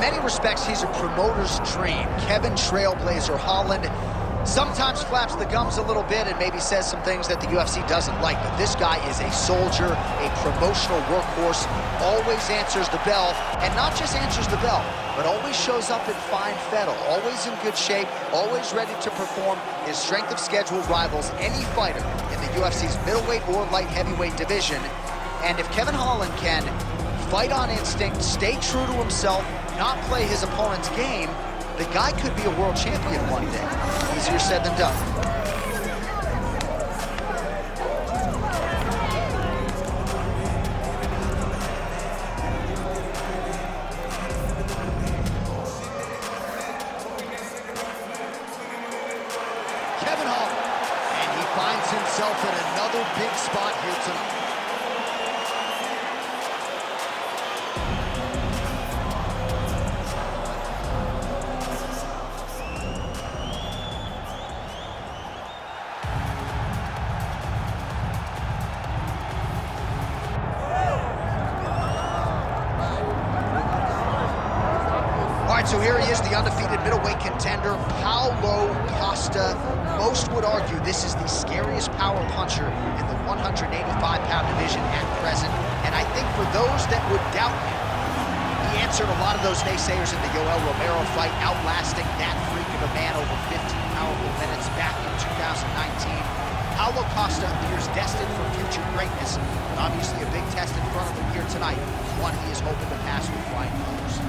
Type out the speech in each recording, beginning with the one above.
many respects, he's a promoter's dream. Kevin Trailblazer Holland sometimes flaps the gums a little bit and maybe says some things that the UFC doesn't like, but this guy is a soldier, a promotional workhorse, always answers the bell, and not just answers the bell, but always shows up in fine fettle, always in good shape, always ready to perform. His strength of schedule rivals any fighter in the UFC's middleweight or light heavyweight division. And if Kevin Holland can fight on instinct, stay true to himself, not play his opponent's game, the guy could be a world champion one day. Easier said than done. Kevin Holland, and he finds himself in another big spot here tonight. So here he is, the undefeated middleweight contender, Paulo Costa. Most would argue this is the scariest power puncher in the 185-pound division at present. And I think for those that would doubt him, he answered a lot of those naysayers in the Yoel Romero fight, outlasting that freak of a man over 15 powerful minutes back in 2019. Paulo Costa appears destined for future greatness, but obviously a big test in front of him here tonight, one he is hoping to pass with flying colors.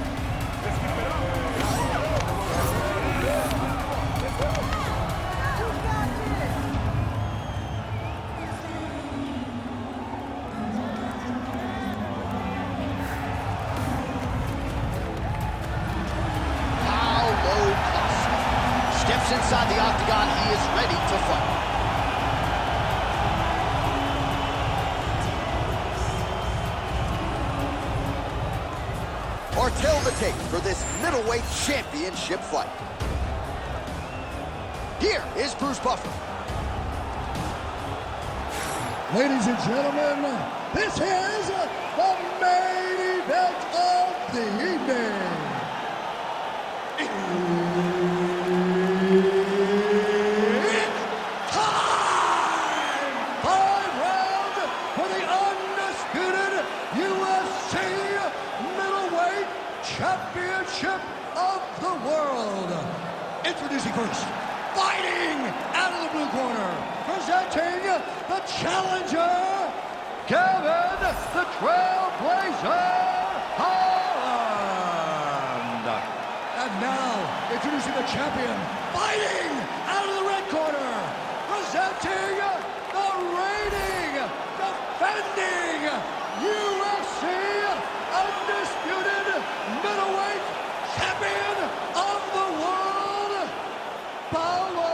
Steps inside the octagon, he is ready to fight. Or tell the tape for this middleweight championship fight. Here is Bruce Buffer. Ladies and gentlemen, this is the main event of the evening. Championship of the world. Introducing first, fighting out of the blue corner, presenting the challenger, Kevin the Trailblazer Holland. And now, introducing the champion, fighting out of the red corner, presenting the reigning, defending UFC undisputed middleweight champion of the world, Paulo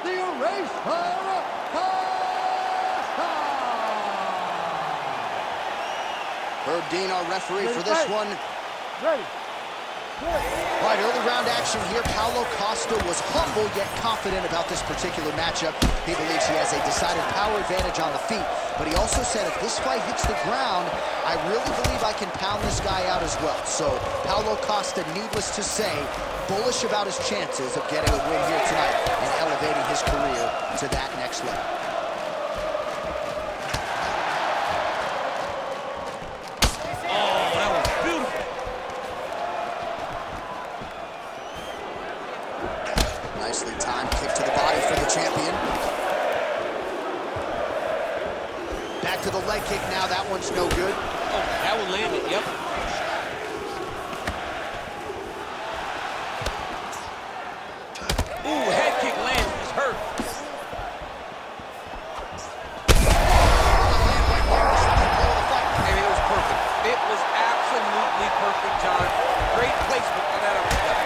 the Eraser Costa. Herb Dean, our referee for this one. Ready. All right, early round action here. Paulo Costa was humble yet confident about this particular matchup. He believes he has a decided power advantage on the feet, but he also said if this fight hits the ground, I really believe I can pound this guy out as well. So Paulo Costa, needless to say, bullish about his chances of getting a win here tonight and elevating his career to that next level. Nicely timed kick to the body for the champion. Back to the leg kick now. That one's no good. Oh, that will land it, yep. Ooh, head kick lands. It's hurt. It was perfect. It was absolutely perfect, John. Great placement on that uppercut.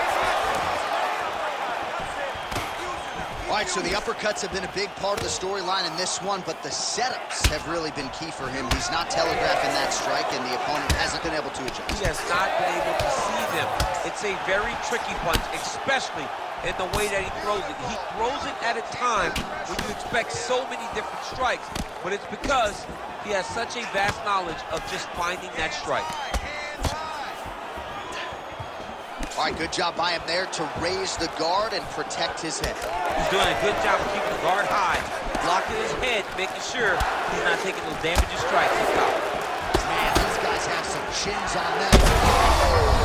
All right, so the uppercuts have been a big part of the storyline in this one, but the setups have really been key for him. He's not telegraphing that strike, and the opponent hasn't been able to adjust. He has not been able to see them. It's a very tricky punch, especially in the way that he throws it. He throws it at a time when you expect so many different strikes, but it's because he has such a vast knowledge of just finding that strike. All right, good job by him there to raise the guard and protect his head. He's doing a good job of keeping the guard high, blocking his head, making sure he's not taking those damaging strikes. Man, these guys have some chins on them. Oh,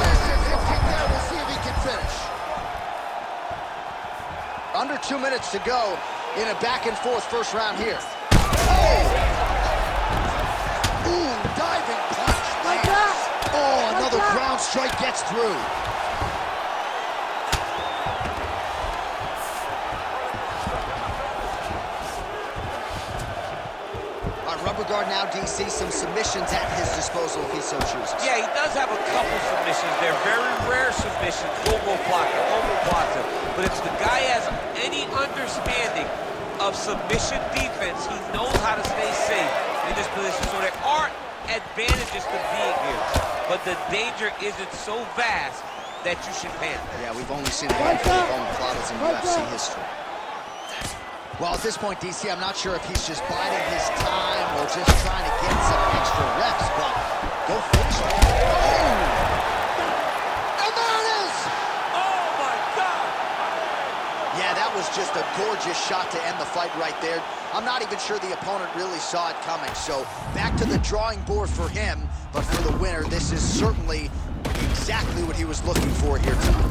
kick there. We'll see if he can finish. Under 2 minutes to go in a back-and-forth first round here. Oh! Ooh, diving punch lands. Oh, another ground strike gets through. Rubber guard now, DC, some submissions at his disposal if he so chooses. Yeah, he does have a couple submissions. They're very rare submissions. Omoplata. But if the guy has any understanding of submission defense, he knows how to stay safe in this position. So there are advantages to being here, but the danger isn't so vast that you should panic. Yeah, we've only seen a handful of omoplatas in UFC history. Well, at this point, DC, I'm not sure if he's just biding his time or just trying to get some extra reps, but go finish it. Oh! And there it is! Oh, my God! Yeah, that was just a gorgeous shot to end the fight right there. I'm not even sure the opponent really saw it coming, so back to the drawing board for him, but for the winner, this is certainly exactly what he was looking for here tonight.